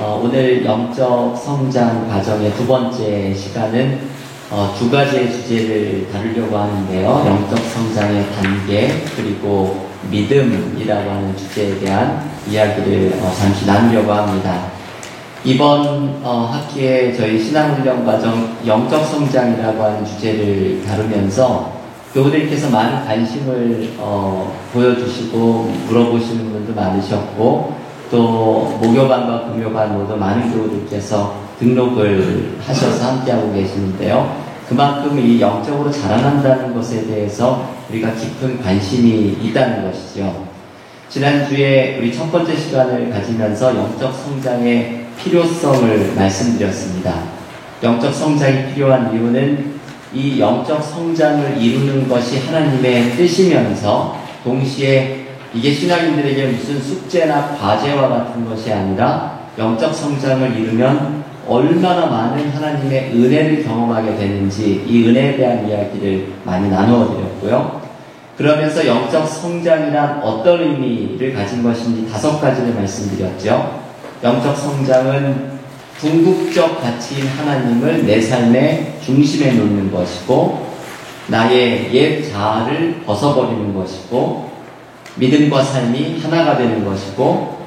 오늘 영적 성장 과정의 두 번째 시간은 두 가지의 주제를 다루려고 하는데요. 영적 성장의 단계 그리고 믿음이라고 하는 주제에 대한 이야기를 잠시 나누려고 합니다. 이번 학기에 저희 신앙훈련 과정 영적 성장이라고 하는 주제를 다루면서 교우들께서 많은 관심을 보여주시고 물어보시는 분도 많으셨고 또 목요반과 금요반 모두 많은 교우들께서 등록을 하셔서 함께하고 계시는데요. 그만큼 이 영적으로 자라난다는 것에 대해서 우리가 깊은 관심이 있다는 것이죠. 지난주에 우리 첫 번째 시간을 가지면서 영적 성장의 필요성을 말씀드렸습니다. 영적 성장이 필요한 이유는 이 영적 성장을 이루는 것이 하나님의 뜻이면서 동시에 이게 신앙인들에게 무슨 숙제나 과제와 같은 것이 아니라 영적 성장을 이루면 얼마나 많은 하나님의 은혜를 경험하게 되는지 이 은혜에 대한 이야기를 많이 나누어 드렸고요. 그러면서 영적 성장이란 어떤 의미를 가진 것인지 5가지를 말씀드렸죠. 영적 성장은 궁극적 가치인 하나님을 내 삶의 중심에 놓는 것이고 나의 옛 자아를 벗어버리는 것이고 믿음과 삶이 하나가 되는 것이고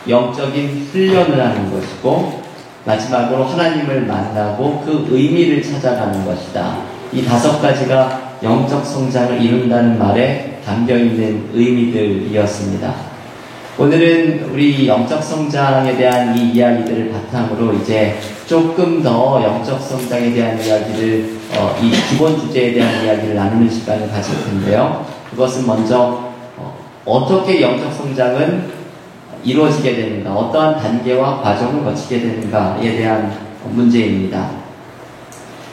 영적인 훈련을 하는 것이고 마지막으로 하나님을 만나고 그 의미를 찾아가는 것이다. 이 5가지가 영적 성장을 이룬다는 말에 담겨있는 의미들이었습니다. 오늘은 우리 영적 성장에 대한 이 이야기들을 바탕으로 이제 조금 더 영적 성장에 대한 이야기를 이 기본 주제에 대한 이야기를 나누는 시간을 가질 텐데요. 그것은 먼저 어떻게 영적 성장은 이루어지게 되는가, 어떠한 단계와 과정을 거치게 되는가에 대한 문제입니다.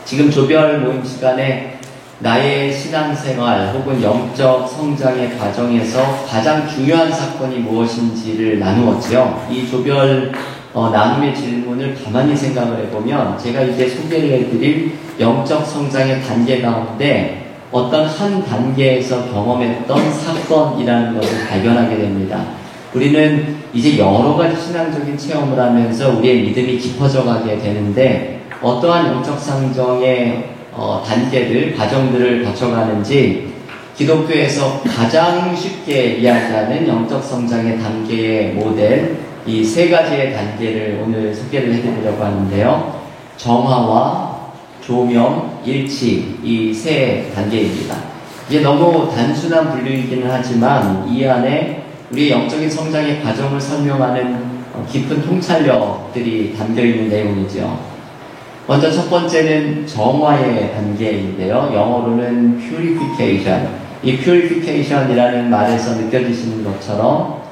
지금 조별 모임 시간에 나의 신앙생활 혹은 영적 성장의 과정에서 가장 중요한 사건이 무엇인지를 나누었죠. 이 조별 나눔의 질문을 가만히 생각을 해보면 제가 이제 소개를 해드릴 영적 성장의 단계 가운데 어떤 한 단계에서 경험했던 사건이라는 것을 발견하게 됩니다. 우리는 이제 여러 가지 신앙적인 체험을 하면서 우리의 믿음이 깊어져 가게 되는데 어떠한 영적 성장의 단계들, 과정들을 거쳐가는지 기독교에서 가장 쉽게 이야기하는 영적 성장의 단계의 모델, 이 3가지의 단계를 오늘 소개를 해드리려고 하는데요. 정화와 조명, 일치, 이 3단계입니다. 이게 너무 단순한 분류이기는 하지만 이 안에 우리의 영적인 성장의 과정을 설명하는 깊은 통찰력들이 담겨있는 내용이죠. 먼저 첫 번째는 정화의 단계인데요. 영어로는 purification. 이 purification이라는 말에서 느껴지시는 것처럼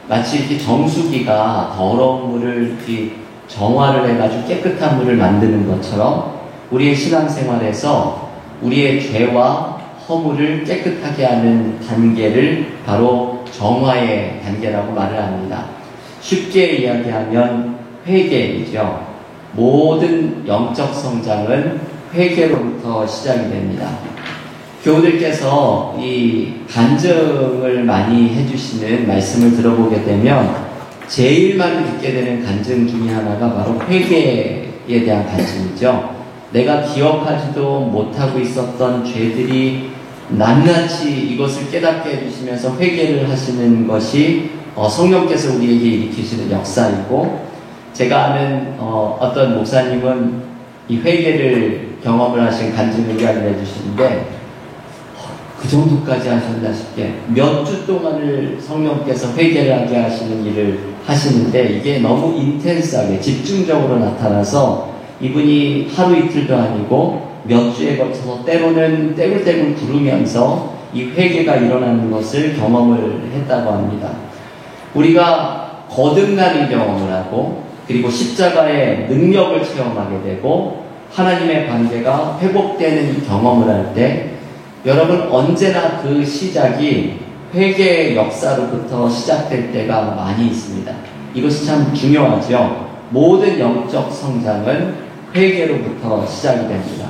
마치 이렇게 정수기가 더러운 물을 이렇게 정화를 해가지고 깨끗한 물을 만드는 것처럼 우리의 신앙생활에서 우리의 죄와 허물을 깨끗하게 하는 단계를 바로 정화의 단계라고 말을 합니다. 쉽게 이야기하면 회개이죠. 모든 영적 성장은 회개로부터 시작이 됩니다. 교우들께서 이 간증을 많이 해주시는 말씀을 들어보게 되면 제일 많이 듣게 되는 간증 중에 하나가 바로 회개에 대한 간증이죠. 내가 기억하지도 못하고 있었던 죄들이 낱낱이 이것을 깨닫게 해주시면서 회개를 하시는 것이 성령께서 우리에게 일으키시는 역사이고, 제가 아는 어떤 목사님은 이 회개를 경험을 하신 간증을 이야기를 해주시는데 그 정도까지 하셨나 싶게 몇 주 동안을 성령께서 회개를 하게 하시는 일을 하시는데 이게 너무 인텐스하게 집중적으로 나타나서 이분이 하루 이틀도 아니고 몇 주에 걸쳐서 때로는 떼굴떼굴 구르면서 이 회개가 일어나는 것을 경험을 했다고 합니다. 우리가 거듭나는 경험을 하고 그리고 십자가의 능력을 체험하게 되고 하나님의 관계가 회복되는 경험을 할 때 여러분 언제나 그 시작이 회개의 역사로부터 시작될 때가 많이 있습니다. 이것이 참 중요하죠. 모든 영적 성장은 회개로부터 시작이 됩니다.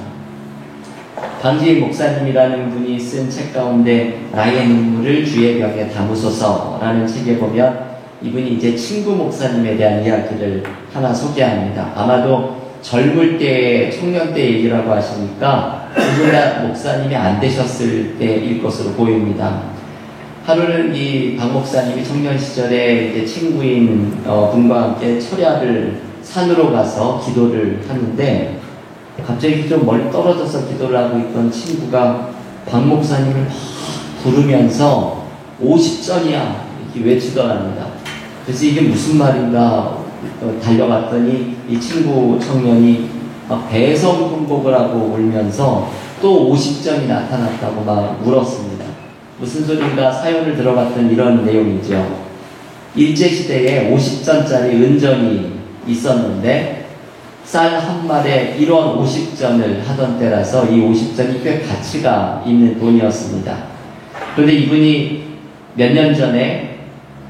강지익 목사님이라는 분이 쓴 책 가운데 나의 눈물을 주의 병에 담으소서라는 책에 보면 이분이 이제 친구 목사님에 대한 이야기를 하나 소개합니다. 아마도 젊을 때, 청년 때 얘기라고 하시니까 누구나 목사님이 안 되셨을 때일 것으로 보입니다. 하루는 이 박 목사님이 청년 시절에 이제 친구인 분과 함께 철야를 산으로 가서 기도를 하는데 갑자기 좀 멀리 떨어져서 기도를 하고 있던 친구가 박 목사님을 막 부르면서 50전이야 이렇게 외치더랍니다. 그래서 이게 무슨 말인가 달려갔더니 이 친구 청년이 막 배성통곡을 하고 울면서 또 50전이 나타났다고 막 울었습니다. 무슨 소린가 사연을 들어봤던 이런 내용이죠. 일제시대에 50전짜리 은전이 있었는데 쌀 한 말에 1원 50전을 하던 때라서 이 50전이 꽤 가치가 있는 돈이었습니다. 그런데 이분이 몇 년 전에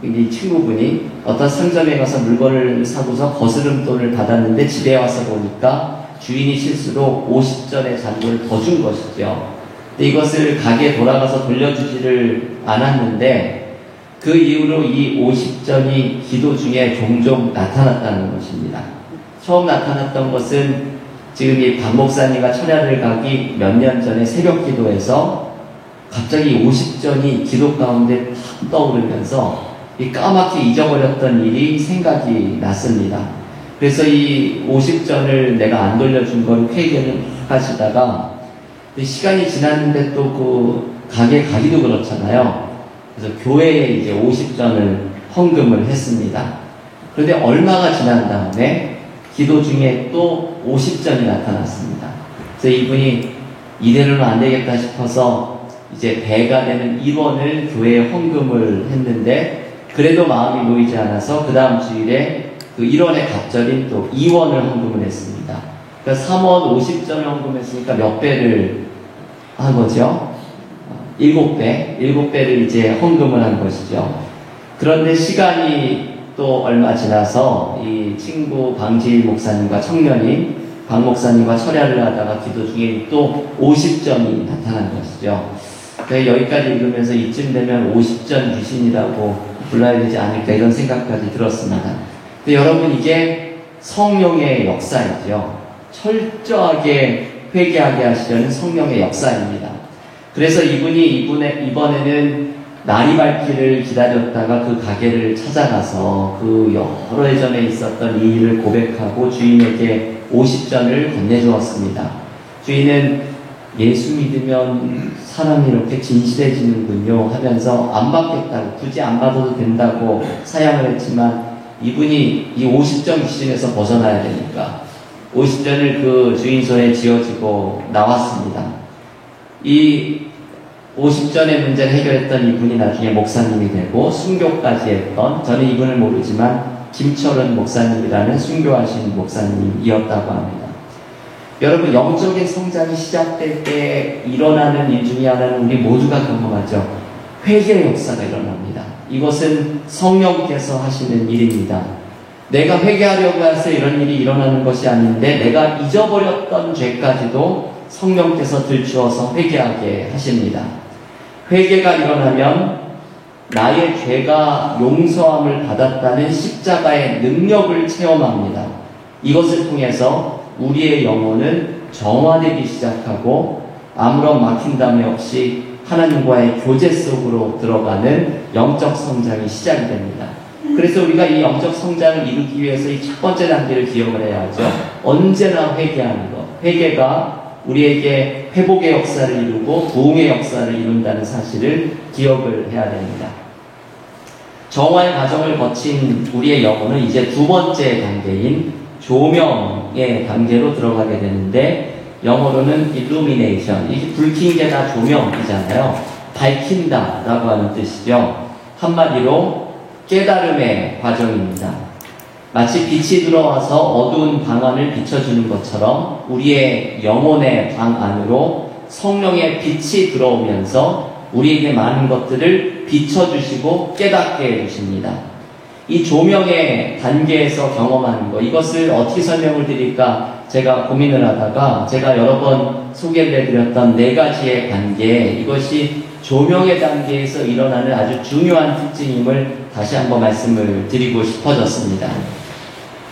이 친구분이 어떤 상점에 가서 물건을 사고서 거스름돈을 받았는데 집에 와서 보니까 주인이 실수로 50전의 잔고를 더 준 것이죠. 근데 이것을 가게에 돌아가서 돌려주지를 않았는데 그 이후로 이 50전이 기도 중에 종종 나타났다는 것입니다. 처음 나타났던 것은 지금 이 박 목사님과 철야를 가기 몇 년 전에 새벽 기도에서 갑자기 50전이 기도 가운데 탁 떠오르면서 이 까맣게 잊어버렸던 일이 생각이 났습니다. 그래서 이 50전을 내가 안 돌려준 걸 회개를 하시다가 시간이 지났는데 또 그 가게 가기도 그렇잖아요. 그래서 교회에 이제 50전을 헌금을 했습니다. 그런데 얼마가 지난 다음에 기도 중에 또 50전이 나타났습니다. 그래서 이분이 이대로는 안 되겠다 싶어서 이제 배가 되는 1원을 교회에 헌금을 했는데 그래도 마음이 놓이지 않아서 그 다음 주일에 그 1원의 갑절인 또 2원을 헌금을 했습니다. 그러니까 3원 50전을 헌금했으니까 몇 배를 한 거죠? 7배를 이제 헌금을 한 것이죠. 그런데 시간이 또 얼마 지나서 이 친구 방지일 목사님과 청년인 박 목사님과 철야를 하다가 기도 중에 또 50전이 나타난 것이죠. 여기까지 읽으면서 이쯤 되면 50전 귀신이라고 불러야 되지 않을까 이런 생각까지 들었습니다. 근데 여러분 이게 성령의 역사이죠. 철저하게 회개하게 하시려는 성령의 역사입니다. 그래서 이분이 이번에는 날이 밝기를 기다렸다가 그 가게를 찾아가서 그 여러 해 전에 있었던 이 일을 고백하고 주인에게 50전을 건네주었습니다. 주인은 예수 믿으면 사람이 이렇게 진실해지는군요 하면서 안 받겠다고, 굳이 안 받아도 된다고 사양을 했지만 이분이 이 50전 귀신에서 벗어나야 되니까 50전을 그 주인 손에 쥐어주고 나왔습니다. 이 50전의 문제를 해결했던 이분이 나중에 목사님이 되고 순교까지 했던, 저는 이분을 모르지만 김철은 목사님이라는 순교하신 목사님이었다고 합니다. 여러분, 영적인 성장이 시작될 때 일어나는 일 중에 하나는 우리 모두가 경험하죠. 회개의 역사가 일어납니다. 이것은 성령께서 하시는 일입니다. 내가 회개하려고 해서 이런 일이 일어나는 것이 아닌데 내가 잊어버렸던 죄까지도 성령께서 들추어서 회개하게 하십니다. 회개가 일어나면 나의 죄가 용서함을 받았다는 십자가의 능력을 체험합니다. 이것을 통해서 우리의 영혼은 정화되기 시작하고 아무런 막힌담이 없이 하나님과의 교제 속으로 들어가는 영적 성장이 시작이 됩니다. 그래서 우리가 이 영적 성장을 이루기 위해서 이 첫 번째 단계를 기억을 해야 하죠. 언제나 회개하는 것. 회개가 우리에게 회복의 역사를 이루고 부흥의 역사를 이룬다는 사실을 기억을 해야 됩니다. 정화의 과정을 거친 우리의 영혼은 이제 두 번째 단계인 조명의 단계로 들어가게 되는데, 영어로는 illumination, 이게 불킨 게 다 조명이잖아요. 밝힌다 라고 하는 뜻이죠. 한마디로 깨달음의 과정입니다. 마치 빛이 들어와서 어두운 방 안을 비춰주는 것처럼 우리의 영혼의 방 안으로 성령의 빛이 들어오면서 우리에게 많은 것들을 비춰주시고 깨닫게 해주십니다. 이 조명의 단계에서 경험하는 것, 이것을 어떻게 설명을 드릴까 제가 고민을 하다가 제가 여러 번 소개를 해드렸던 네 가지의 단계, 이것이 조명의 단계에서 일어나는 아주 중요한 특징임을 다시 한번 말씀을 드리고 싶어졌습니다.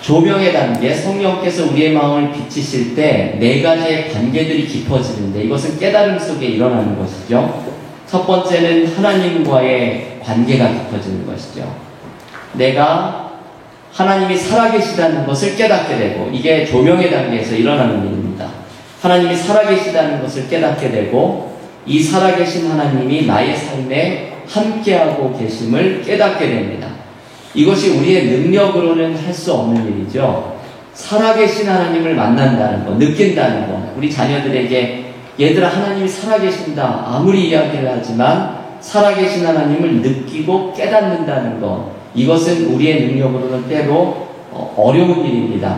조명의 단계, 성령께서 우리의 마음을 비치실 때 네 가지의 관계들이 깊어지는데 이것은 깨달음 속에 일어나는 것이죠. 첫 번째는 하나님과의 관계가 깊어지는 것이죠. 내가 하나님이 살아계시다는 것을 깨닫게 되고, 이게 조명의 단계에서 일어나는 일입니다. 하나님이 살아계시다는 것을 깨닫게 되고, 이 살아계신 하나님이 나의 삶에 함께하고 계심을 깨닫게 됩니다. 이것이 우리의 능력으로는 할 수 없는 일이죠. 살아계신 하나님을 만난다는 것, 느낀다는 것, 우리 자녀들에게 얘들아 하나님이 살아계신다 아무리 이야기를 하지만 살아계신 하나님을 느끼고 깨닫는다는 것, 이것은 우리의 능력으로는 때로 어려운 일입니다.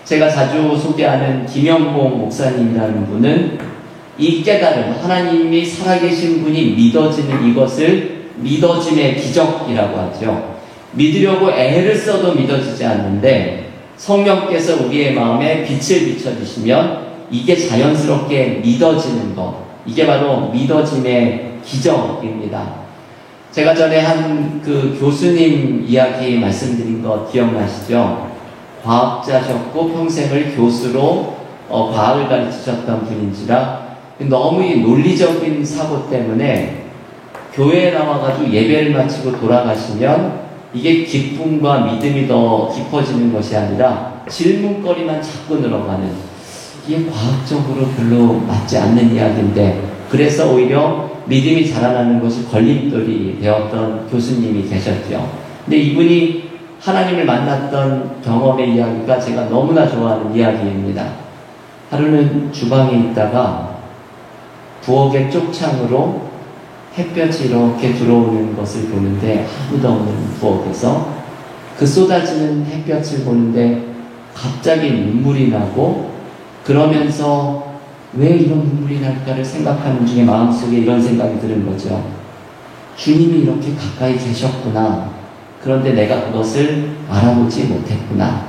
제가 자주 소개하는 김영봉 목사님이라는 분은 이 깨달음, 하나님이 살아계신 분이 믿어지는 이것을 믿어짐의 기적이라고 하죠. 믿으려고 애를 써도 믿어지지 않는데 성령께서 우리의 마음에 빛을 비춰주시면 이게 자연스럽게 믿어지는 것, 이게 바로 믿어짐의 기적입니다. 제가 전에 한 그 교수님 이야기 말씀드린 거 기억나시죠? 과학자셨고 평생을 교수로 과학을 가르치셨던 분인지라 너무 이 논리적인 사고 때문에 교회에 나와가지고 예배를 마치고 돌아가시면 이게 기쁨과 믿음이 더 깊어지는 것이 아니라 질문거리만 자꾸 늘어가는, 이게 과학적으로 별로 맞지 않는 이야기인데 그래서 오히려 믿음이 자라나는 것이 걸림돌이 되었던 교수님이 계셨죠. 근데 이분이 하나님을 만났던 경험의 이야기가 제가 너무나 좋아하는 이야기입니다. 하루는 주방에 있다가 부엌의 쪽창으로 햇볕이 이렇게 들어오는 것을 보는데 아무도 없는 부엌에서 그 쏟아지는 햇볕을 보는데 갑자기 눈물이 나고, 그러면서 왜 이런 눈물이 날까를 생각하는 중에 마음속에 이런 생각이 드는 거죠. 주님이 이렇게 가까이 계셨구나. 그런데 내가 그것을 알아보지 못했구나.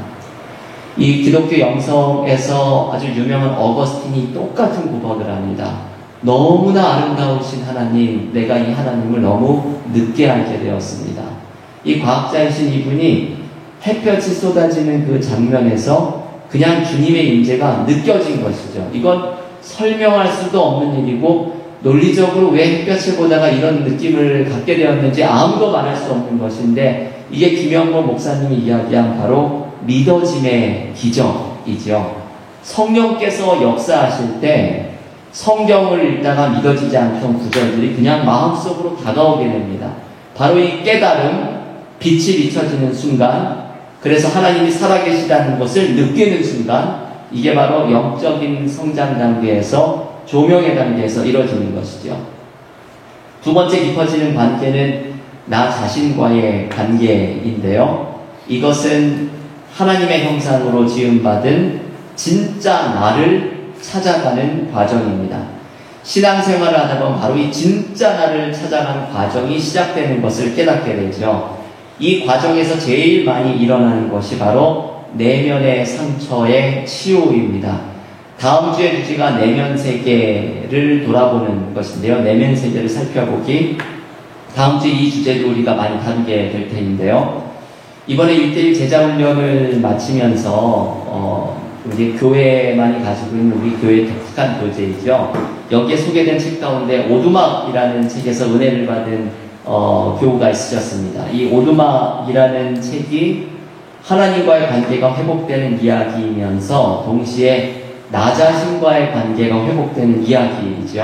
이 기독교 영성에서 아주 유명한 어거스틴이 똑같은 고백을 합니다. 너무나 아름다우신 하나님, 내가 이 하나님을 너무 늦게 알게 되었습니다. 이 과학자이신 이분이 햇볕이 쏟아지는 그 장면에서 그냥 주님의 임재가 느껴진 것이죠. 이건 설명할 수도 없는 일이고 논리적으로 왜 햇볕을 보다가 이런 느낌을 갖게 되었는지 아무도 말할 수 없는 것인데, 이게 김영범 목사님이 이야기한 바로 믿어짐의 기적이죠. 성령께서 역사하실 때 성경을 읽다가 믿어지지 않던 구절들이 그냥 마음속으로 다가오게 됩니다. 바로 이 깨달음, 빛이 비춰지는 순간, 그래서 하나님이 살아계시다는 것을 느끼는 순간, 이게 바로 영적인 성장 단계에서 조명의 단계에서 이루어지는 것이죠. 두 번째 깊어지는 관계는 나 자신과의 관계인데요. 이것은 하나님의 형상으로 지음받은 진짜 나를 찾아가는 과정입니다. 신앙생활을 하다 보면 바로 이 진짜 나를 찾아가는 과정이 시작되는 것을 깨닫게 되죠. 이 과정에서 제일 많이 일어나는 것이 바로 내면의 상처의 치유입니다. 다음 주의 주제가 내면 세계를 돌아보는 것인데요. 내면 세계를 살펴보기, 다음 주 이 주제도 우리가 많이 다루게 될 텐데요. 이번에 1:1 제자훈련을 마치면서 우리 교회만이 가지고 있는 우리 교회의 독특한 교재이죠. 여기에 소개된 책 가운데 오두막이라는 책에서 은혜를 받은 교우가 있으셨습니다. 이 오두막이라는 책이 하나님과의 관계가 회복되는 이야기이면서 동시에 나 자신과의 관계가 회복되는 이야기이죠.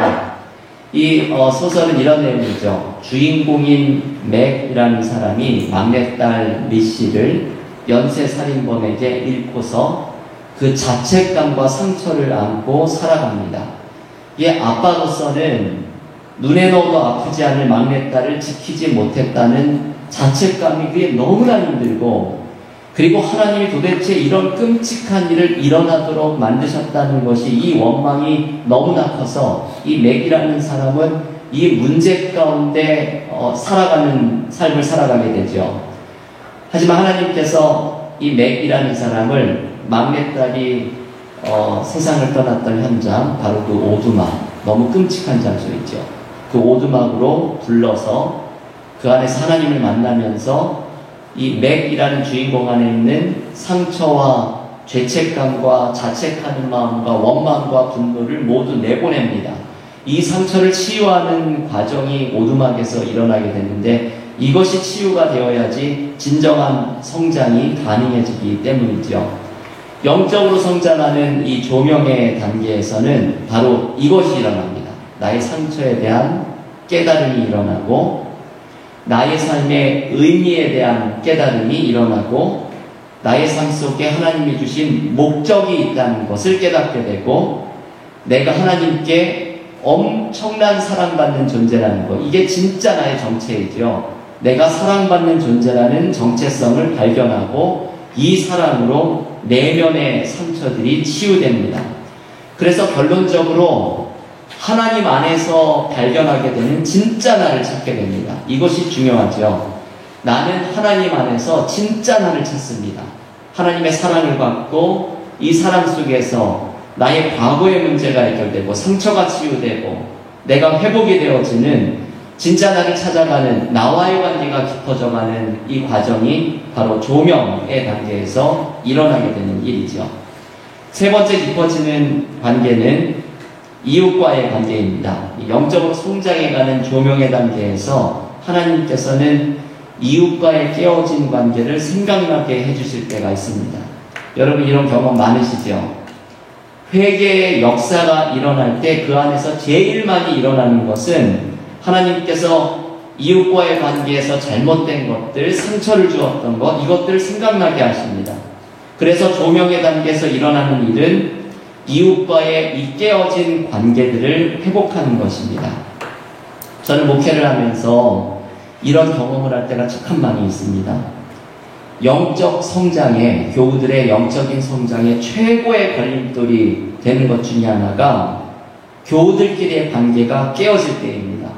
이 소설은 이런 내용이죠. 주인공인 맥이라는 사람이 막내딸 미씨를 연쇄살인범에게 잃고서 그 자책감과 상처를 안고 살아갑니다. 이게 아빠로서는 눈에 넣어도 아프지 않을 막내딸을 지키지 못했다는 자책감이 그게 너무나 힘들고, 그리고 하나님이 도대체 이런 끔찍한 일을 일어나도록 만드셨다는 것이 이 원망이 너무나 커서 이 맥이라는 사람은 이 문제 가운데 살아가는 삶을 살아가게 되죠. 하지만 하나님께서 이 맥이라는 사람을 막내딸이 세상을 떠났던 현장, 바로 그 오두막, 너무 끔찍한 장소이죠. 그 오두막으로 불러서 그 안에서 하나님을 만나면서 이 맥이라는 주인공 안에 있는 상처와 죄책감과 자책하는 마음과 원망과 분노를 모두 내보냅니다. 이 상처를 치유하는 과정이 오두막에서 일어나게 되는데 이것이 치유가 되어야지 진정한 성장이 가능해지기 때문이죠. 영적으로 성장하는 이 조명의 단계에서는 바로 이것이 일어납니다. 나의 상처에 대한 깨달음이 일어나고 나의 삶의 의미에 대한 깨달음이 일어나고 나의 삶 속에 하나님이 주신 목적이 있다는 것을 깨닫게 되고 내가 하나님께 엄청난 사랑받는 존재라는 것, 이게 진짜 나의 정체이죠. 내가 사랑받는 존재라는 정체성을 발견하고 이 사랑으로 내면의 상처들이 치유됩니다. 그래서 결론적으로 하나님 안에서 발견하게 되는 진짜 나를 찾게 됩니다. 이것이 중요하죠. 나는 하나님 안에서 진짜 나를 찾습니다. 하나님의 사랑을 받고 이 사랑 속에서 나의 과거의 문제가 해결되고 상처가 치유되고 내가 회복이 되어지는 진짜 나를 찾아가는 나와의 관계가 깊어져가는 이 과정이 바로 조명의 단계에서 일어나게 되는 일이죠. 세 번째 깊어지는 관계는 이웃과의 관계입니다. 영적으로 성장해가는 조명의 단계에서 하나님께서는 이웃과의 깨어진 관계를 생각나게 해주실 때가 있습니다. 여러분 이런 경험 많으시죠? 회개의 역사가 일어날 때 그 안에서 제일 많이 일어나는 것은 하나님께서 이웃과의 관계에서 잘못된 것들, 상처를 주었던 것, 이것들을 생각나게 하십니다. 그래서 조명의 단계에서 일어나는 일은 이웃과의 이 깨어진 관계들을 회복하는 것입니다. 저는 목회를 하면서 이런 경험을 할 때가 참 많이 있습니다. 영적 성장에, 교우들의 영적인 성장에 최고의 걸림돌이 되는 것 중에 하나가 교우들끼리의 관계가 깨어질 때입니다.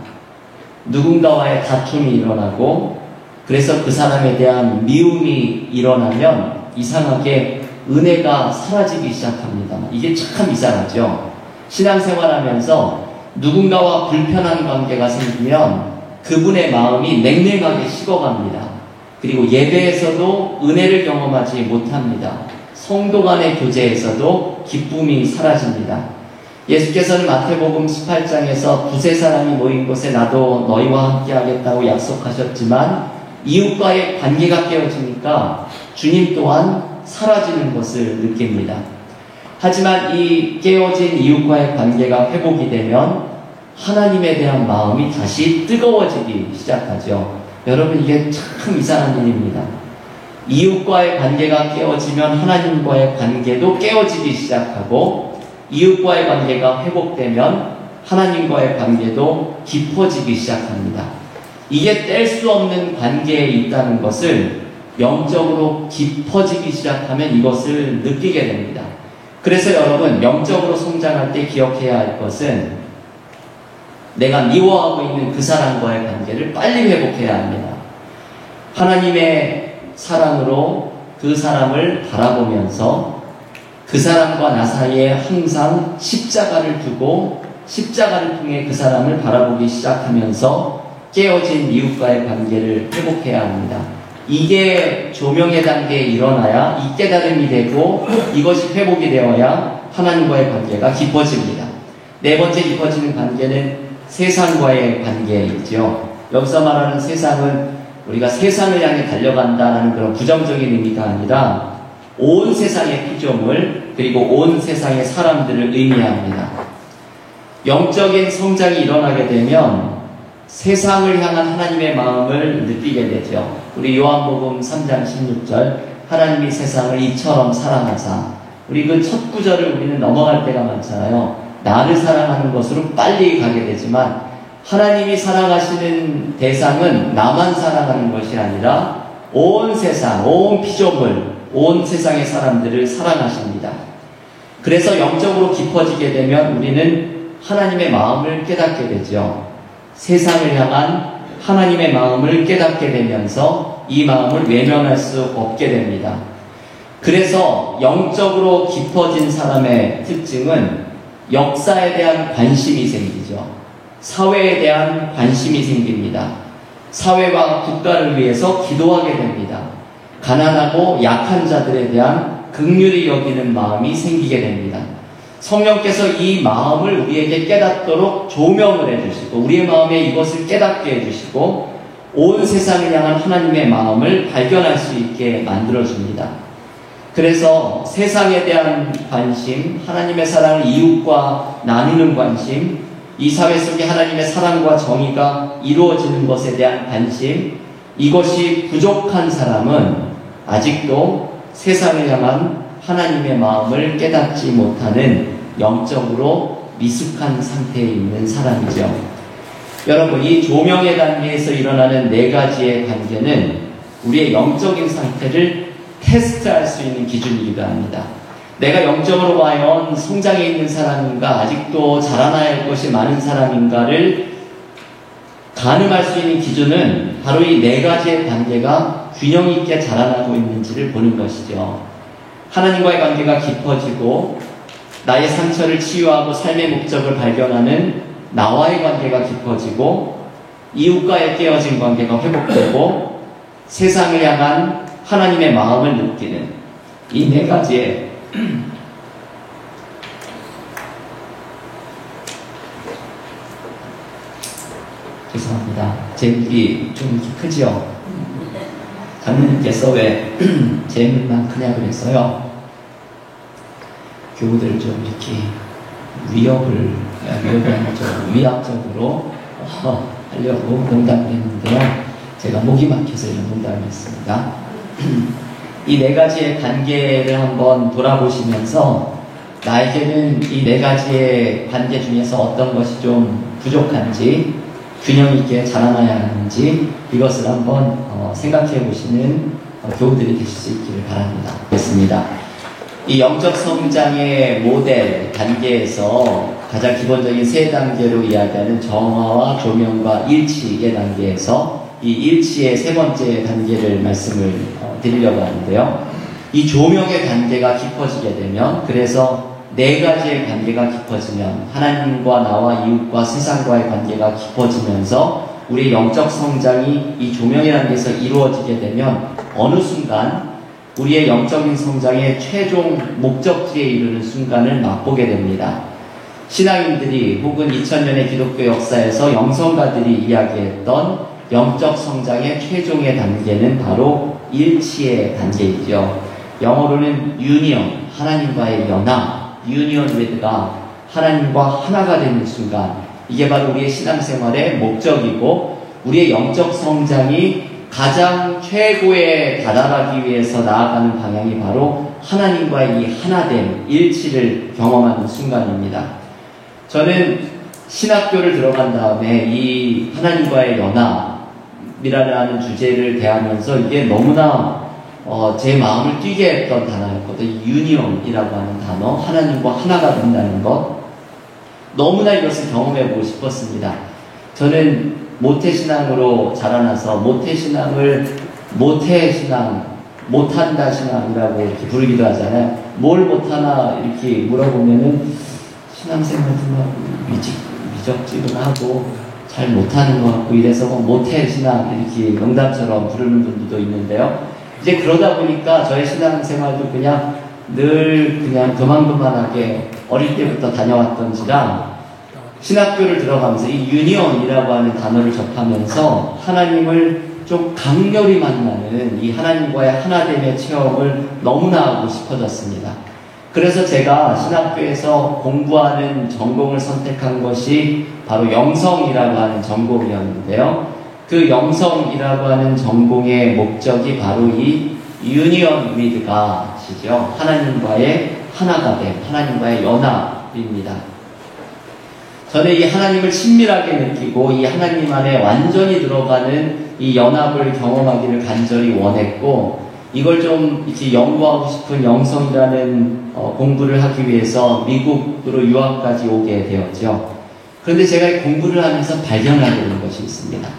누군가와의 다툼이 일어나고 그래서 그 사람에 대한 미움이 일어나면 이상하게 은혜가 사라지기 시작합니다. 이게 참 이상하죠. 신앙생활하면서 누군가와 불편한 관계가 생기면 그분의 마음이 냉랭하게 식어갑니다. 그리고 예배에서도 은혜를 경험하지 못합니다. 성도 간의 교제에서도 기쁨이 사라집니다. 예수께서는 마태복음 18장에서 두세 사람이 모인 곳에 나도 너희와 함께 하겠다고 약속하셨지만 이웃과의 관계가 깨어지니까 주님 또한 사라지는 것을 느낍니다. 하지만 이 깨어진 이웃과의 관계가 회복이 되면 하나님에 대한 마음이 다시 뜨거워지기 시작하죠. 여러분 이게 참 이상한 일입니다. 이웃과의 관계가 깨어지면 하나님과의 관계도 깨어지기 시작하고 이웃과의 관계가 회복되면 하나님과의 관계도 깊어지기 시작합니다. 이게 뗄 수 없는 관계에 있다는 것을 영적으로 깊어지기 시작하면 이것을 느끼게 됩니다. 그래서 여러분 영적으로 성장할 때 기억해야 할 것은 내가 미워하고 있는 그 사람과의 관계를 빨리 회복해야 합니다. 하나님의 사랑으로 그 사람을 바라보면서 그 사람과 나 사이에 항상 십자가를 두고 십자가를 통해 그 사람을 바라보기 시작하면서 깨어진 이웃과의 관계를 회복해야 합니다. 이게 조명의 단계에 일어나야 이 깨달음이 되고 이것이 회복이 되어야 하나님과의 관계가 깊어집니다. 네 번째 깊어지는 관계는 세상과의 관계이죠. 여기서 말하는 세상은 우리가 세상을 향해 달려간다는 그런 부정적인 의미가 아니라 온 세상의 피조물 그리고 온 세상의 사람들을 의미합니다. 영적인 성장이 일어나게 되면 세상을 향한 하나님의 마음을 느끼게 되죠. 우리 요한복음 3장 16절 하나님이 세상을 이처럼 사랑하사 우리 그 첫 구절을 우리는 넘어갈 때가 많잖아요. 나를 사랑하는 것으로 빨리 가게 되지만 하나님이 사랑하시는 대상은 나만 사랑하는 것이 아니라 온 세상, 온 피조물, 온 세상의 사람들을 사랑하십니다. 그래서 영적으로 깊어지게 되면 우리는 하나님의 마음을 깨닫게 되죠. 세상을 향한 하나님의 마음을 깨닫게 되면서 이 마음을 외면할 수 없게 됩니다. 그래서 영적으로 깊어진 사람의 특징은 역사에 대한 관심이 생기죠. 사회에 대한 관심이 생깁니다. 사회와 국가를 위해서 기도하게 됩니다. 가난하고 약한 자들에 대한 긍휼히 여기는 마음이 생기게 됩니다. 성령께서 이 마음을 우리에게 깨닫도록 조명을 해주시고 우리의 마음에 이것을 깨닫게 해주시고 온 세상을 향한 하나님의 마음을 발견할 수 있게 만들어줍니다. 그래서 세상에 대한 관심, 하나님의 사랑을 이웃과 나누는 관심, 이 사회 속에 하나님의 사랑과 정의가 이루어지는 것에 대한 관심, 이것이 부족한 사람은 아직도 세상을 향한 하나님의 마음을 깨닫지 못하는 영적으로 미숙한 상태에 있는 사람이죠. 여러분, 이 조명의 단계에서 일어나는 네 가지의 관계는 우리의 영적인 상태를 테스트할 수 있는 기준이기도 합니다. 내가 영적으로 과연 성장해 있는 사람인가, 아직도 자라나야 할 것이 많은 사람인가를 가늠할 수 있는 기준은 바로 이 네 가지의 관계가 균형 있게 자라나고 있는지를 보는 것이죠. 하나님과의 관계가 깊어지고 나의 상처를 치유하고 삶의 목적을 발견하는 나와의 관계가 깊어지고 이웃과의 깨어진 관계가 회복되고 세상을 향한 하나님의 마음을 느끼는 이 네 가지의 죄송합니다. 제 입이 좀 크지요? 장로님께서 왜 제 입만 크냐 그랬어요. 교우들을 좀 이렇게 위압적으로 하려고 농담을 했는데요. 제가 목이 막혀서 이런 농담을 했습니다. 이 네 가지의 관계를 한번 돌아보시면서 나에게는 이 네 가지의 관계 중에서 어떤 것이 좀 부족한지 균형 있게 자라나야 하는지 이것을 한번 생각해 보시는 교우들이 되실 수 있기를 바랍니다. 됐습니다. 이 영적 성장의 모델 단계에서 가장 기본적인 세 단계로 이야기하는 정화와 조명과 일치의 단계에서 이 일치의 세 번째 단계를 말씀을 드리려고 하는데요. 이 조명의 단계가 깊어지게 되면, 그래서 네 가지의 관계가 깊어지면 하나님과 나와 이웃과 세상과의 관계가 깊어지면서 우리의 영적 성장이 이 조명의 단계에서 이루어지게 되면 어느 순간 우리의 영적인 성장의 최종 목적지에 이르는 순간을 맛보게 됩니다. 신앙인들이 혹은 2000년의 기독교 역사에서 영성가들이 이야기했던 영적 성장의 최종의 단계는 바로 일치의 단계이죠. 영어로는 유니언, 하나님과의 연합, 유니언 위드가 하나님과 하나가 되는 순간, 이게 바로 우리의 신앙생활의 목적이고 우리의 영적 성장이 가장 최고에 다다르기 위해서 나아가는 방향이 바로 하나님과의 이 하나됨, 일치를 경험하는 순간입니다. 저는 신학교를 들어간 다음에 이 하나님과의 연합이라는 주제를 대하면서 이게 너무나 제 마음을 뛰게 했던 단어였거든요. 유니온이라고 하는 단어, 하나님과 하나가 된다는 것, 너무나 이것을 경험해보고 싶었습니다. 저는 모태신앙으로 자라나서 모태신앙을 모태신앙, 못한다 신앙이라고 이렇게 부르기도 하잖아요. 뭘 못하나 이렇게 물어보면은 신앙생활도 막 미적지근하고 잘 못하는 것 같고 이래서 모태신앙 이렇게 농담처럼 부르는 분들도 있는데요. 이제 그러다 보니까 저의 신앙생활도 그냥 늘 그냥 그만하게 어릴 때부터 다녀왔던지라 신학교를 들어가면서 이 유니온이라고 하는 단어를 접하면서 하나님을 좀 강렬히 만나는 이 하나님과의 하나됨의 체험을 너무나 하고 싶어졌습니다. 그래서 제가 신학교에서 공부하는 전공을 선택한 것이 바로 영성이라고 하는 전공이었는데요. 그 영성이라고 하는 전공의 목적이 바로 이 유니언 위드 갓이죠. 하나님과의 하나가 됨, 하나님과의 연합입니다. 저는 이 하나님을 친밀하게 느끼고 이 하나님 안에 완전히 들어가는 이 연합을 경험하기를 간절히 원했고, 이걸 좀 이렇게 연구하고 싶은 영성이라는 공부를 하기 위해서 미국으로 유학까지 오게 되었죠. 그런데 제가 공부를 하면서 발견하게 된 것이 있습니다.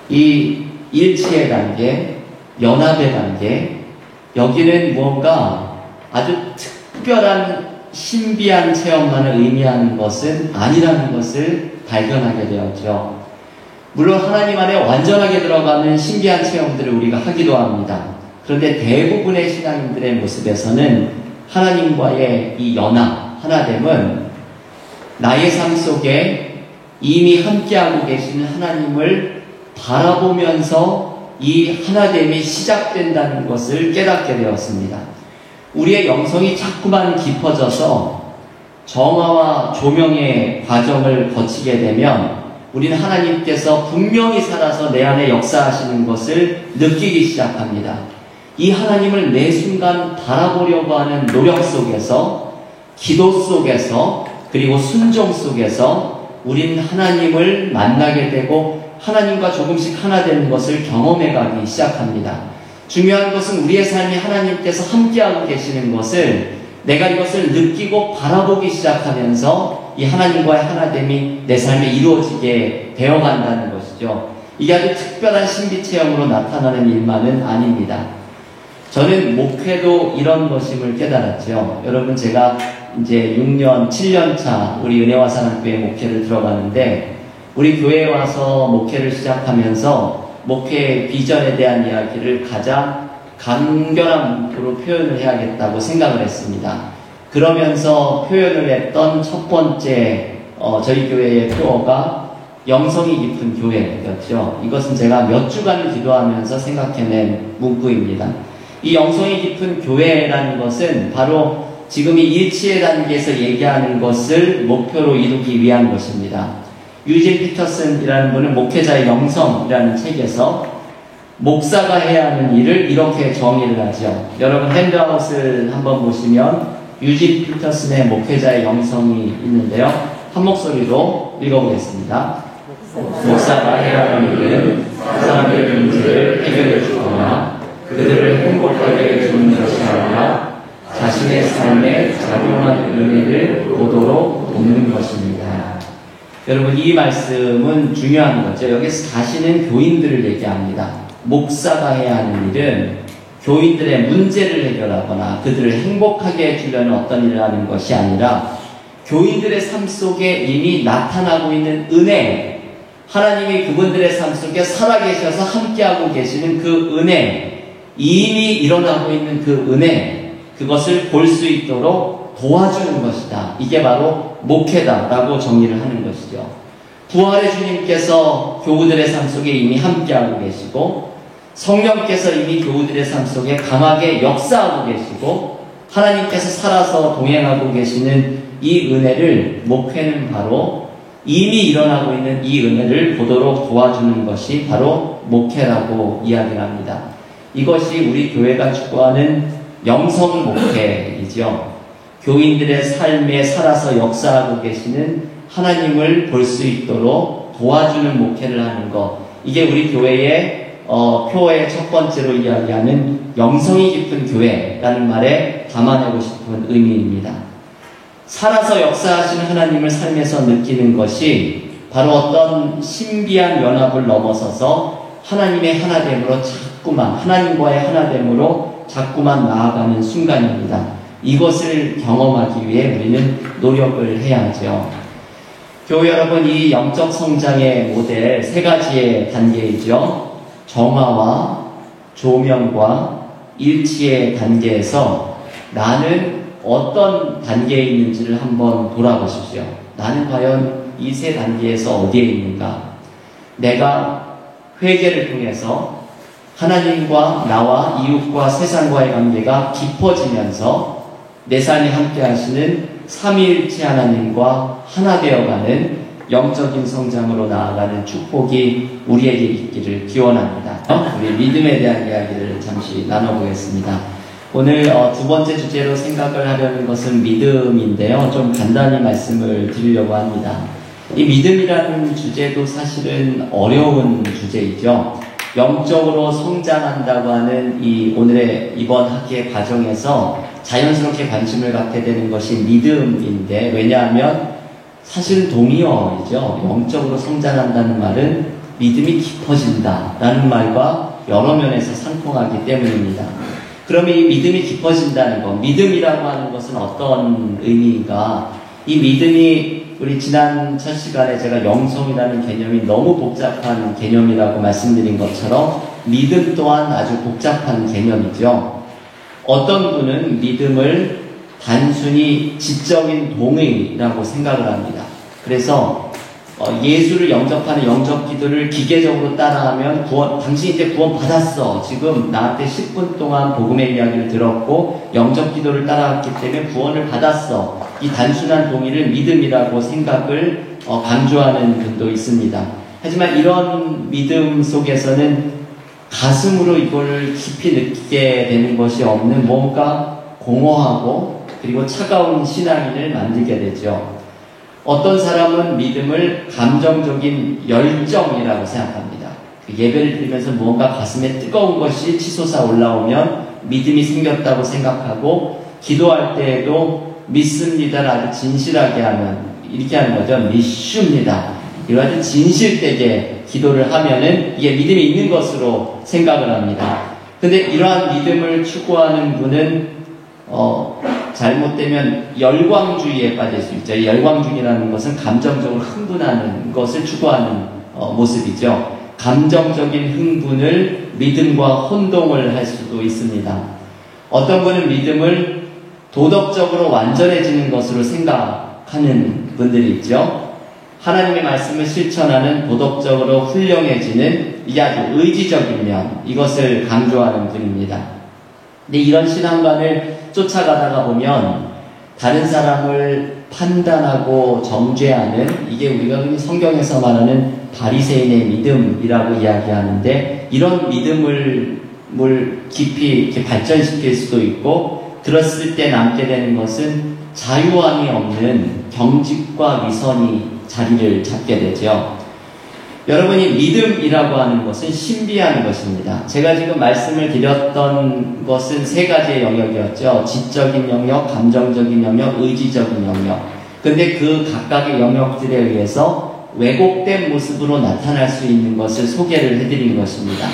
이 일치의 단계, 연합의 단계, 여기는 무언가 아주 특별한 신비한 체험만을 의미하는 것은 아니라는 것을 발견하게 되었죠. 물론 하나님 안에 완전하게 들어가는 신비한 체험들을 우리가 하기도 합니다. 그런데 대부분의 신앙인들의 모습에서는 하나님과의 이 연합, 하나됨은 나의 삶 속에 이미 함께하고 계신 하나님을 바라보면서 이 하나됨이 시작된다는 것을 깨닫게 되었습니다. 우리의 영성이 자꾸만 깊어져서 정화와 조명의 과정을 거치게 되면 우리는 하나님께서 분명히 살아서 내 안에 역사하시는 것을 느끼기 시작합니다. 이 하나님을 매 순간 바라보려고 하는 노력 속에서, 기도 속에서, 그리고 순종 속에서 우리는 하나님을 만나게 되고 하나님과 조금씩 하나 되는 것을 경험해 가기 시작합니다. 중요한 것은 우리의 삶이 하나님께서 함께하고 계시는 것을 내가 이것을 느끼고 바라보기 시작하면서 이 하나님과의 하나됨이 내 삶에 이루어지게 되어간다는 것이죠. 이게 아주 특별한 신비체험으로 나타나는 일만은 아닙니다. 저는 목회도 이런 것임을 깨달았죠. 여러분, 제가 이제 6년, 7년 차 우리 은혜와 사랑교회 목회를 들어가는데, 우리 교회에 와서 목회를 시작하면서 목회의 비전에 대한 이야기를 가장 간결한 문구로 표현을 해야겠다고 생각을 했습니다. 그러면서 표현을 했던 첫 번째 저희 교회의 표어가 영성이 깊은 교회였죠. 이것은 제가 몇 주간 기도하면서 생각해낸 문구입니다. 이 영성이 깊은 교회라는 것은 바로 지금 이 일치의 단계에서 얘기하는 것을 목표로 이루기 위한 것입니다. 유진 피터슨이라는 분은 목회자의 영성이라는 책에서 목사가 해야 하는 일을 이렇게 정의를 하죠. 여러분, 핸드아웃을 한번 보시면 유진 피터슨의 목회자의 영성이 있는데요. 한 목소리로 읽어보겠습니다. 목사가 해야 하는 일은 사람의 문제를 해결해 주거나 그들을 행복하게 해주는 것이 아니라 자신의 삶에 작용한 은혜를 보도록 돕는 것입니다. 여러분, 이 말씀은 중요한 거죠. 여기서 다시는 교인들을 얘기합니다. 목사가 해야 하는 일은 교인들의 문제를 해결하거나 그들을 행복하게 해주려는 어떤 일을 하는 것이 아니라 교인들의 삶 속에 이미 나타나고 있는 은혜, 하나님이 그분들의 삶 속에 살아계셔서 함께하고 계시는 그 은혜, 이미 일어나고 있는 그 은혜, 그것을 볼 수 있도록 도와주는 것이다. 이게 바로 목회다라고 정의를 하는 것이죠. 부활의 주님께서 교우들의 삶 속에 이미 함께하고 계시고 성령께서 이미 교우들의 삶 속에 강하게 역사하고 계시고 하나님께서 살아서 동행하고 계시는 이 은혜를, 목회는 바로 이미 일어나고 있는 이 은혜를 보도록 도와주는 것이 바로 목회라고 이야기를 합니다. 이것이 우리 교회가 추구하는 영성 목회이죠. 교인들의 삶에 살아서 역사하고 계시는 하나님을 볼 수 있도록 도와주는 목회를 하는 것, 이게 우리 교회의 표어의 첫 번째로 이야기하는 영성이 깊은 교회라는 말에 담아내고 싶은 의미입니다. 살아서 역사하시는 하나님을 삶에서 느끼는 것이 바로 어떤 신비한 연합을 넘어서서 하나님의 하나됨으로 자꾸만, 하나님과의 하나됨으로 자꾸만 나아가는 순간입니다. 이것을 경험하기 위해 우리는 노력을 해야 하죠. 교회 여러분, 이 영적 성장의 모델 세 가지의 단계이죠. 정화와 조명과 일치의 단계에서 나는 어떤 단계에 있는지를 한번 돌아보십시오. 나는 과연 이 세 단계에서 어디에 있는가? 내가 회개를 통해서 하나님과 나와 이웃과 세상과의 관계가 깊어지면서 내 삶에 함께 하시는 삼위일체 하나님과 하나 되어가는 영적인 성장으로 나아가는 축복이 우리에게 있기를 기원합니다. 우리 믿음에 대한 이야기를 잠시 나눠보겠습니다. 오늘 두 번째 주제로 생각을 하려는 것은 믿음인데요. 좀 간단히 말씀을 드리려고 합니다. 이 믿음이라는 주제도 사실은 어려운 주제이죠. 영적으로 성장한다고 하는 오늘의 이번 학기의 과정에서 자연스럽게 관심을 갖게 되는 것이 믿음인데, 왜냐하면 사실은 동의어이죠. 영적으로 성장한다는 말은 믿음이 깊어진다라는 말과 여러 면에서 상통하기 때문입니다. 그러면 이 믿음이 깊어진다는 것, 믿음이라고 하는 것은 어떤 의미인가? 이 믿음이 우리 지난 첫 시간에 제가 영성이라는 개념이 너무 복잡한 개념이라고 말씀드린 것처럼 믿음 또한 아주 복잡한 개념이죠. 어떤 분은 믿음을 단순히 지적인 동의라고 생각을 합니다. 그래서 예수를 영접하는 영접 기도를 기계적으로 따라하면 당신이 이제 구원 받았어. 지금 나한테 10분 동안 복음의 이야기를 들었고 영접 기도를 따라왔기 때문에 구원을 받았어. 이 단순한 동의를 믿음이라고 생각을 강조하는 분도 있습니다. 하지만 이런 믿음 속에서는 가슴으로 이걸 깊이 느끼게 되는 것이 없는 뭔가 공허하고 그리고 차가운 신앙인을 만들게 되죠. 어떤 사람은 믿음을 감정적인 열정이라고 생각합니다. 예배를 드리면서 무언가 가슴에 뜨거운 것이 치솟아 올라오면 믿음이 생겼다고 생각하고 기도할 때에도 믿습니다를 아주 진실하게 하는 이렇게 하는 거죠. 믿습니다. 이런 아주 진실되게 기도를 하면은 이게 믿음이 있는 것으로 생각을 합니다. 근데 이러한 믿음을 추구하는 분은 잘못되면 열광주의에 빠질 수 있죠. 이 열광주의라는 것은 감정적으로 흥분하는 것을 추구하는 모습이죠. 감정적인 흥분을 믿음과 혼동을 할 수도 있습니다. 어떤 분은 믿음을 도덕적으로 완전해지는 것으로 생각하는 분들이 있죠. 하나님의 말씀을 실천하는 도덕적으로 훌륭해지는 이 아주 의지적인 면, 이것을 강조하는 분입니다. 근데 이런 신앙관을 쫓아가다가 보면 다른 사람을 판단하고 정죄하는, 이게 우리가 성경에서 말하는 바리새인의 믿음이라고 이야기하는데, 이런 믿음을 깊이 이렇게 발전시킬 수도 있고, 들었을 때 남게 되는 것은 자유함이 없는 경직과 위선이 자리를 잡게 되죠. 여러분이 믿음이라고 하는 것은 신비한 것입니다. 제가 지금 말씀을 드렸던 것은 세 가지의 영역이었죠. 지적인 영역, 감정적인 영역, 의지적인 영역. 근데 그 각각의 영역들에 의해서 왜곡된 모습으로 나타날 수 있는 것을 소개를 해드린 것입니다.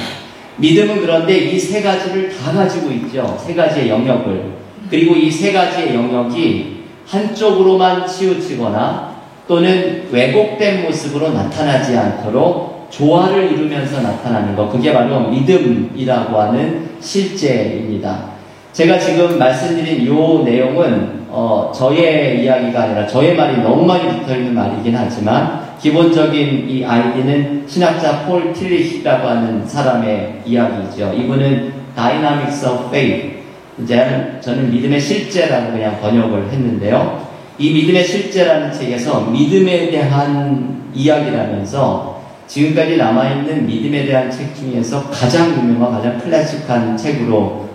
믿음은 그런데 이 세 가지를 다 가지고 있죠. 세 가지의 영역을. 그리고 이 세 가지의 영역이 한쪽으로만 치우치거나 또는 왜곡된 모습으로 나타나지 않도록 조화를 이루면서 나타나는 것, 그게 바로 믿음이라고 하는 실제입니다. 제가 지금 말씀드린 이 내용은 저의 이야기가 아니라 저의 말이 너무 많이 붙어있는 말이긴 하지만 기본적인 이 아이디는 신학자 폴 틸리히라고 하는 사람의 이야기죠. 이분은 Dynamics of Faith, 이제 저는 믿음의 실제라고 그냥 번역을 했는데요. 이 믿음의 실제라는 책에서 믿음에 대한 이야기라면서 지금까지 남아있는 믿음에 대한 책 중에서 가장 유명한, 가장 클래식한 책으로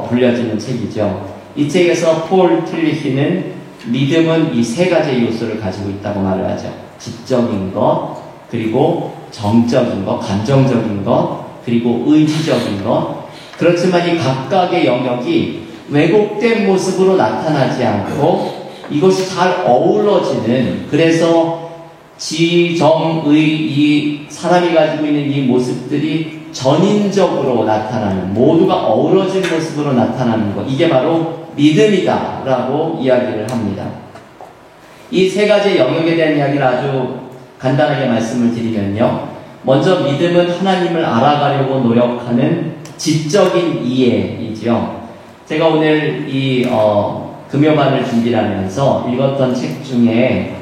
불려지는 책이죠. 이 책에서 폴 틸리히는 믿음은 이 세 가지의 요소를 가지고 있다고 말을 하죠. 지적인 것, 그리고 정적인 것, 감정적인 것, 그리고 의지적인 것. 그렇지만 이 각각의 영역이 왜곡된 모습으로 나타나지 않고 이것이 잘 어우러지는, 그래서 지정의 이 사람이 가지고 있는 이 모습들이 전인적으로 나타나는, 모두가 어우러진 모습으로 나타나는 것, 이게 바로 믿음이다 라고 이야기를 합니다. 이 세 가지 영역에 대한 이야기를 아주 간단하게 말씀을 드리면요, 먼저 믿음은 하나님을 알아가려고 노력하는 지적인 이해이죠. 제가 오늘 이 금요반을 준비하면서 읽었던 책 중에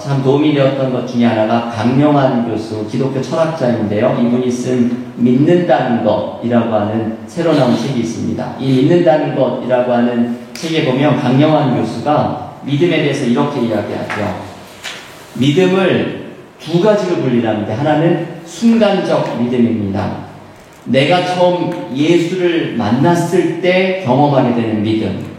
참 도움이 되었던 것 중에 하나가 강영환 교수, 기독교 철학자인데요. 이분이 쓴 믿는다는 것이라고 하는 새로 나온 책이 있습니다. 이 믿는다는 것이라고 하는 책에 보면 강영환 교수가 믿음에 대해서 이렇게 이야기하죠. 믿음을 두 가지로 분리합니다. 하나는 순간적 믿음입니다. 내가 처음 예수를 만났을 때 경험하게 되는 믿음.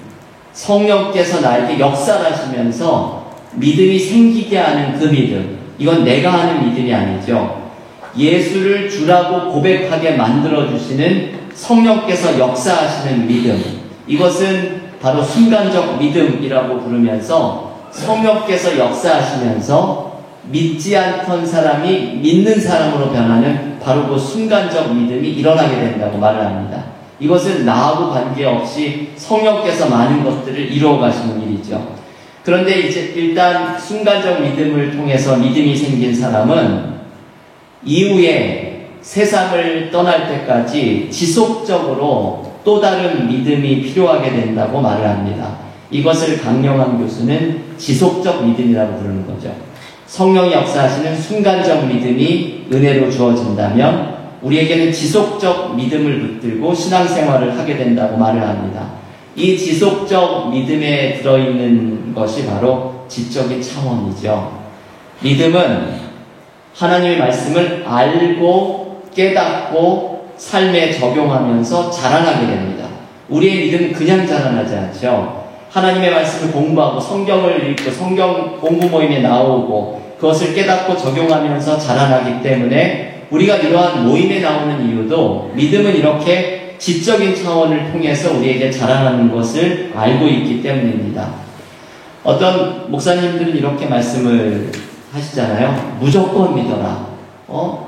성령께서 나에게 역사하시면서 믿음이 생기게 하는 그 믿음. 이건 내가 하는 믿음이 아니죠. 예수를 주라고 고백하게 만들어주시는 성령께서 역사하시는 믿음. 이것은 바로 순간적 믿음이라고 부르면서 성령께서 역사하시면서 믿지 않던 사람이 믿는 사람으로 변하는 바로 그 순간적 믿음이 일어나게 된다고 말을 합니다. 이것은 나하고 관계없이 성령께서 많은 것들을 이루어 가시는 일이죠. 그런데 이제 일단 순간적 믿음을 통해서 믿음이 생긴 사람은 이후에 세상을 떠날 때까지 지속적으로 또 다른 믿음이 필요하게 된다고 말을 합니다. 이것을 강령한 교수는 지속적 믿음이라고 부르는 거죠. 성령이 역사하시는 순간적 믿음이 은혜로 주어진다면 우리에게는 지속적 믿음을 붙들고 신앙생활을 하게 된다고 말을 합니다. 이 지속적 믿음에 들어있는 것이 바로 지적인 차원이죠. 믿음은 하나님의 말씀을 알고 깨닫고 삶에 적용하면서 자라나게 됩니다. 우리의 믿음은 그냥 자라나지 않죠. 하나님의 말씀을 공부하고 성경을 읽고 성경 공부 모임에 나오고 그것을 깨닫고 적용하면서 자라나기 때문에 우리가 이러한 모임에 나오는 이유도 믿음은 이렇게 지적인 차원을 통해서 우리에게 자라나는 것을 알고 있기 때문입니다. 어떤 목사님들은 이렇게 말씀을 하시잖아요. 무조건 믿어라.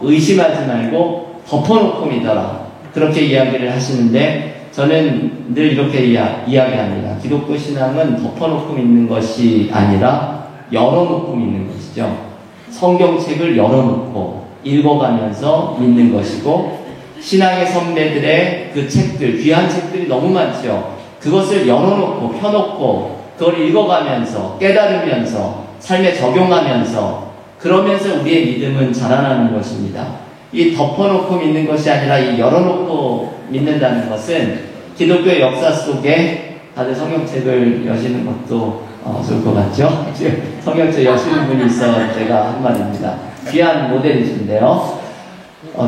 의심하지 말고 덮어놓고 믿어라. 그렇게 이야기를 하시는데 저는 늘 이렇게 이야기합니다. 기독교 신앙은 덮어놓고 믿는 것이 아니라 열어놓고 믿는 것이죠. 성경책을 열어놓고 읽어가면서 믿는 것이고 신앙의 선배들의 그 책들, 귀한 책들이 너무 많죠. 그것을 열어놓고 펴놓고 그걸 읽어가면서 깨달으면서 삶에 적용하면서 그러면서 우리의 믿음은 자라나는 것입니다. 이 덮어놓고 믿는 것이 아니라 이 열어놓고 믿는다는 것은 기독교의 역사 속에 다들 성경책을 여시는 것도 좋을 것 같죠? 성경책 여시는 분이 있어 제가 한 말입니다. 귀한 모델이신데요.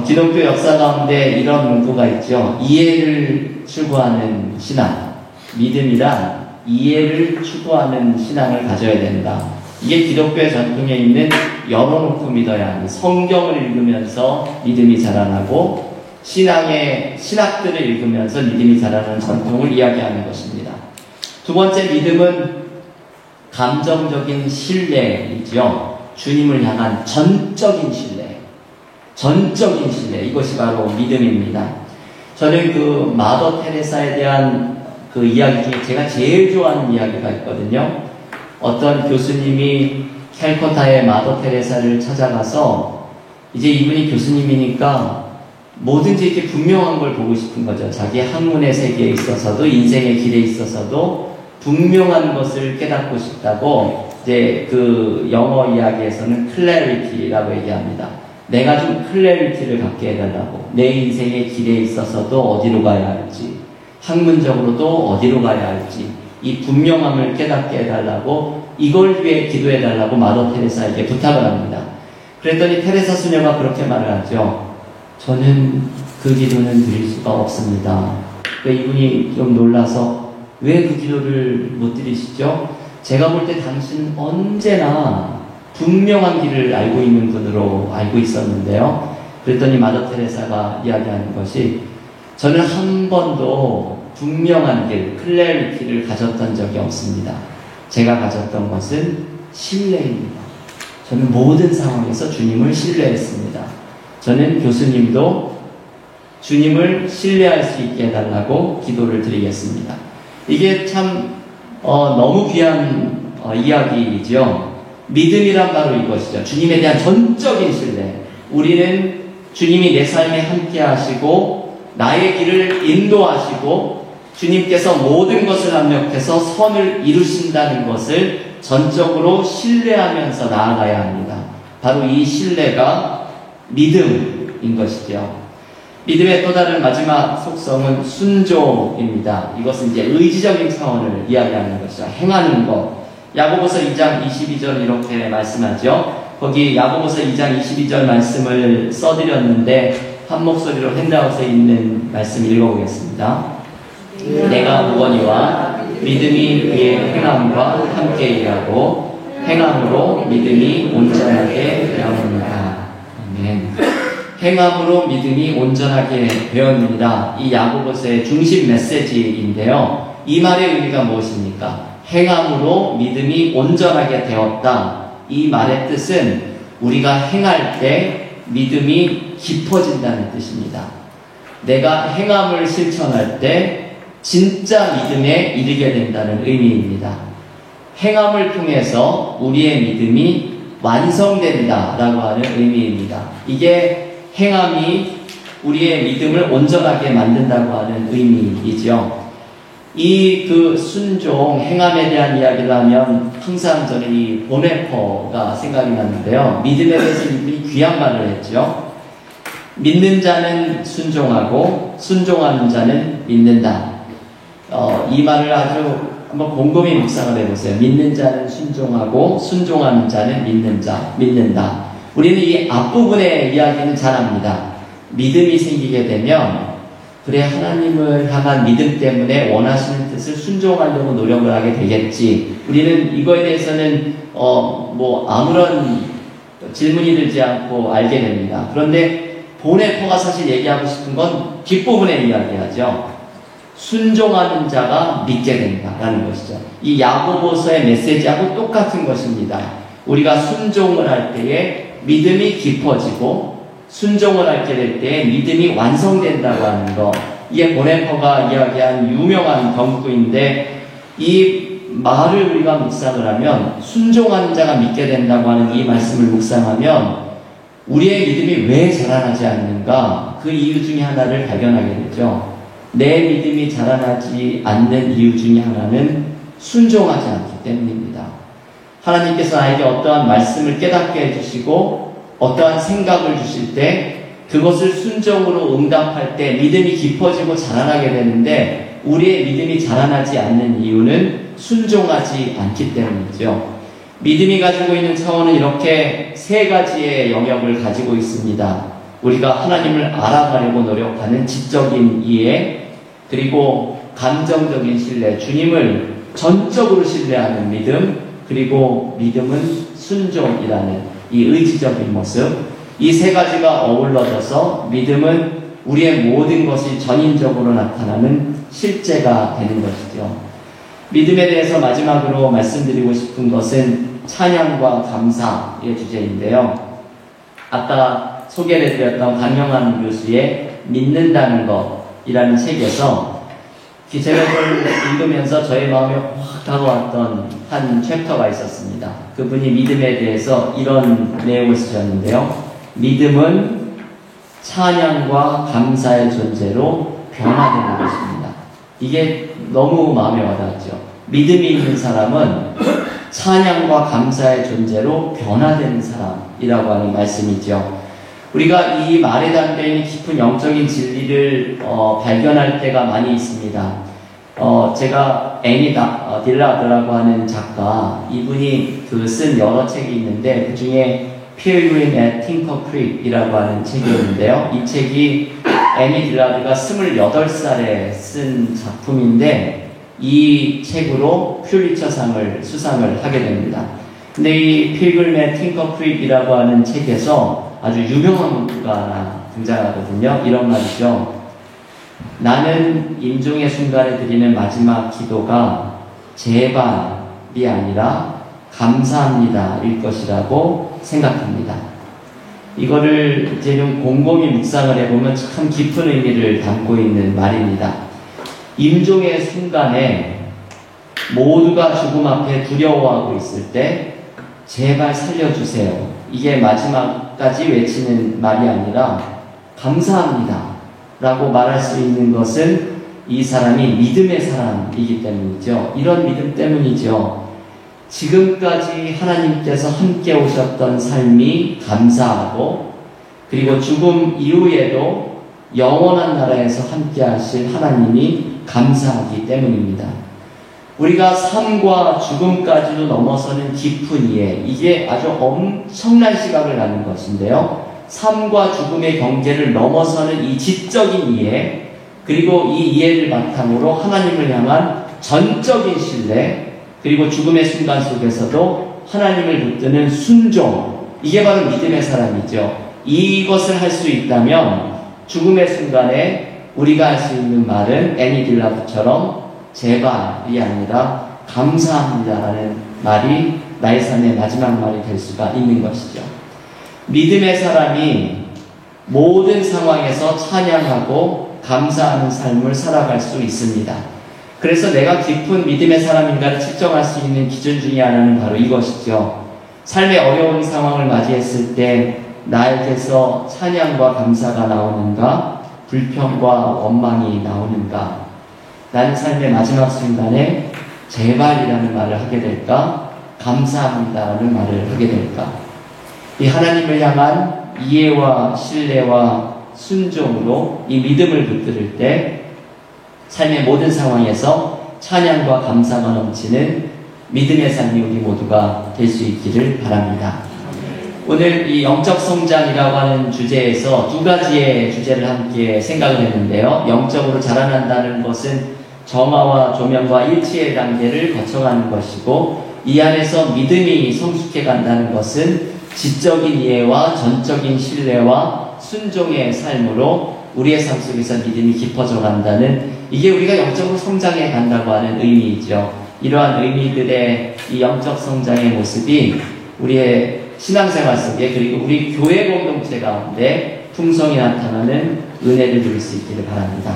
기독교 역사 가운데 이런 문구가 있죠. 이해를 추구하는 신앙. 믿음이란 이해를 추구하는 신앙을 가져야 된다. 이게 기독교의 전통에 있는 열어놓고 믿어야 하는 성경을 읽으면서 믿음이 자라나고 신학들을 읽으면서 믿음이 자라는 전통을 이야기하는 것입니다. 두 번째 믿음은 감정적인 신뢰이죠. 주님을 향한 전적인 신뢰. 전적인 신뢰. 이것이 바로 믿음입니다. 저는 그 마더 테레사에 대한 그 이야기 중에 제가 제일 좋아하는 이야기가 있거든요. 어떤 교수님이 캘커타의 마더 테레사를 찾아가서 이제 이분이 교수님이니까 뭐든지 이렇게 분명한 걸 보고 싶은 거죠. 자기 학문의 세계에 있어서도 인생의 길에 있어서도 분명한 것을 깨닫고 싶다고 이제 그 영어 이야기에서는 clarity라고 얘기합니다. 내가 좀 clarity를 갖게 해달라고. 내 인생의 길에 있어서도 어디로 가야 할지, 학문적으로도 어디로 가야 할지 이 분명함을 깨닫게 해달라고 이걸 위해 기도해달라고 마더 테레사에게 부탁을 합니다. 그랬더니 테레사 수녀가 그렇게 말을 하죠. 저는 그 기도는 드릴 수가 없습니다. 이분이 좀 놀라서 왜 그 기도를 못 드리시죠? 제가 볼 때 당신은 언제나 분명한 길을 알고 있는 분으로 알고 있었는데요. 그랬더니 마더 테레사가 이야기하는 것이 저는 한 번도 분명한 길, 클래리티를 가졌던 적이 없습니다. 제가 가졌던 것은 신뢰입니다. 저는 모든 상황에서 주님을 신뢰했습니다. 저는 교수님도 주님을 신뢰할 수 있게 해달라고 기도를 드리겠습니다. 이게 참 너무 귀한 이야기이죠. 믿음이란 바로 이것이죠. 주님에 대한 전적인 신뢰. 우리는 주님이 내 삶에 함께 하시고 나의 길을 인도하시고 주님께서 모든 것을 합력해서 선을 이루신다는 것을 전적으로 신뢰하면서 나아가야 합니다. 바로 이 신뢰가 믿음인 것이죠. 믿음의 또 다른 마지막 속성은 순종입니다. 이것은 이제 의지적인 차원을 이야기하는 것이죠. 행하는 것. 야고보서 2장 22절 이렇게 말씀하죠. 거기 야고보서 2장 22절 말씀을 써드렸는데 한 목소리로 핸드아웃에 있는 말씀 읽어보겠습니다. 내가 무언이와 믿음이 그의 행함과 함께 일하고 행함으로 믿음이 온전하게 되었느니라. 아멘. 행함으로 믿음이 온전하게 되었느니라. 이 야고보서의 중심 메시지인데요. 이 말의 의미가 무엇입니까? 행함으로 믿음이 온전하게 되었다. 이 말의 뜻은 우리가 행할 때 믿음이 깊어진다는 뜻입니다. 내가 행함을 실천할 때 진짜 믿음에 이르게 된다는 의미입니다. 행함을 통해서 우리의 믿음이 완성된다라고 하는 의미입니다. 이게 행함이 우리의 믿음을 온전하게 만든다고 하는 의미이죠. 이 순종, 행함에 대한 이야기를 하면 항상 저는 이 보네퍼가 생각이 나는데요. 믿음에 대해서 이분이 귀한 말을 했죠. 믿는 자는 순종하고 순종하는 자는 믿는다. 이 말을 아주 한번 곰곰이 묵상을 해보세요. 믿는 자는 순종하고 순종하는 자는 믿는다. 우리는 이 앞부분의 이야기는 잘 압니다. 믿음이 생기게 되면 그래 하나님을 향한 믿음 때문에 원하시는 뜻을 순종하려고 노력을 하게 되겠지. 우리는 이거에 대해서는 아무런 질문이 들지 않고 알게 됩니다. 그런데 보네퍼가 사실 얘기하고 싶은 건 뒷부분에 이야기하죠. 순종하는 자가 믿게 된다라는 것이죠. 이 야고보서의 메시지하고 똑같은 것입니다. 우리가 순종을 할 때에 믿음이 깊어지고 순종을 하게 될 때 믿음이 완성된다고 하는 것. 이게 보네퍼가 이야기한 유명한 경구인데 이 말을 우리가 묵상을 하면 순종하는 자가 믿게 된다고 하는 이 말씀을 묵상하면 우리의 믿음이 왜 자라나지 않는가 그 이유 중에 하나를 발견하게 되죠. 내 믿음이 자라나지 않는 이유 중에 하나는 순종하지 않기 때문입니다. 하나님께서 나에게 어떠한 말씀을 깨닫게 해주시고 어떠한 생각을 주실 때 그것을 순종으로 응답할 때 믿음이 깊어지고 자라나게 되는데 우리의 믿음이 자라나지 않는 이유는 순종하지 않기 때문이죠. 믿음이 가지고 있는 차원은 이렇게 세 가지의 영역을 가지고 있습니다. 우리가 하나님을 알아가려고 노력하는 지적인 이해, 그리고 감정적인 신뢰, 주님을 전적으로 신뢰하는 믿음, 그리고 믿음은 순종이라는 이 의지적인 모습, 이 세 가지가 어우러져서 믿음은 우리의 모든 것이 전인적으로 나타나는 실제가 되는 것이죠. 믿음에 대해서 마지막으로 말씀드리고 싶은 것은 찬양과 감사의 주제인데요. 아까 소개를 해드렸던 강영환 교수의 믿는다는 것이라는 책에서 제가 그걸 읽으면서 저의 마음에 확 다가왔던 한 챕터가 있었습니다. 그분이 믿음에 대해서 이런 내용을 쓰셨는데요. 믿음은 찬양과 감사의 존재로 변화되는 것입니다. 이게 너무 마음에 와닿았죠. 믿음이 있는 사람은 찬양과 감사의 존재로 변화되는 사람이라고 하는 말씀이죠. 우리가 이 말에 담겨있는 깊은 영적인 진리를 발견할 때가 많이 있습니다. 제가 애니 딜라드라고 하는 작가, 이분이 쓴 여러 책이 있는데 그 중에 Pilgrim at Tinker Creek이라고 하는 책이 있는데요. 이 책이 애니 딜라드가 28살에 쓴 작품인데 이 책으로 퓰리처상을 수상을 하게 됩니다. 근데 이 Pilgrim at Tinker Creek이라고 하는 책에서 아주 유명한 문구가 하나 등장하거든요. 이런 말이죠. 나는 임종의 순간에 드리는 마지막 기도가 제발이 아니라 감사합니다일 것이라고 생각합니다. 이거를 이제 좀 곰곰이 묵상을 해보면 참 깊은 의미를 담고 있는 말입니다. 임종의 순간에 모두가 죽음 앞에 두려워하고 있을 때 제발 살려주세요. 이게 마지막까지 외치는 말이 아니라 감사합니다 라고 말할 수 있는 것은 이 사람이 믿음의 사람이기 때문이죠. 이런 믿음 때문이죠. 지금까지 하나님께서 함께 오셨던 삶이 감사하고 그리고 죽음 이후에도 영원한 나라에서 함께 하실 하나님이 감사하기 때문입니다. 우리가 삶과 죽음까지도 넘어서는 깊은 이해, 이게 아주 엄청난 시각을 갖는 것인데요. 삶과 죽음의 경계를 넘어서는 이 지적인 이해, 그리고 이 이해를 바탕으로 하나님을 향한 전적인 신뢰, 그리고 죽음의 순간 속에서도 하나님을 붙드는 순종, 이게 바로 믿음의 사람이죠. 이것을 할 수 있다면 죽음의 순간에 우리가 할 수 있는 말은 애니 딜라드처럼 제발이 아니라 감사합니다라는 말이 나의 삶의 마지막 말이 될 수가 있는 것이죠. 믿음의 사람이 모든 상황에서 찬양하고 감사하는 삶을 살아갈 수 있습니다. 그래서 내가 깊은 믿음의 사람인가를 측정할 수 있는 기준 중에 하나는 바로 이것이죠. 삶의 어려운 상황을 맞이했을 때 나에게서 찬양과 감사가 나오는가, 불평과 원망이 나오는가, 나는 삶의 마지막 순간에 제발이라는 말을 하게 될까, 감사합니다라는 말을 하게 될까. 이 하나님을 향한 이해와 신뢰와 순종으로 이 믿음을 붙들을 때 삶의 모든 상황에서 찬양과 감사가 넘치는 믿음의 삶이 우리 모두가 될 수 있기를 바랍니다. 오늘 이 영적 성장이라고 하는 주제에서 두 가지의 주제를 함께 생각을 했는데요. 영적으로 자라난다는 것은 정화와 조명과 일치의 단계를 거쳐가는 것이고, 이 안에서 믿음이 성숙해 간다는 것은 지적인 이해와 전적인 신뢰와 순종의 삶으로 우리의 삶 속에서 믿음이 깊어져 간다는, 이게 우리가 영적으로 성장해 간다고 하는 의미이죠. 이러한 의미들의 이 영적 성장의 모습이 우리의 신앙생활 속에, 그리고 우리 교회 공동체 가운데 풍성히 나타나는 은혜를 누릴 수 있기를 바랍니다.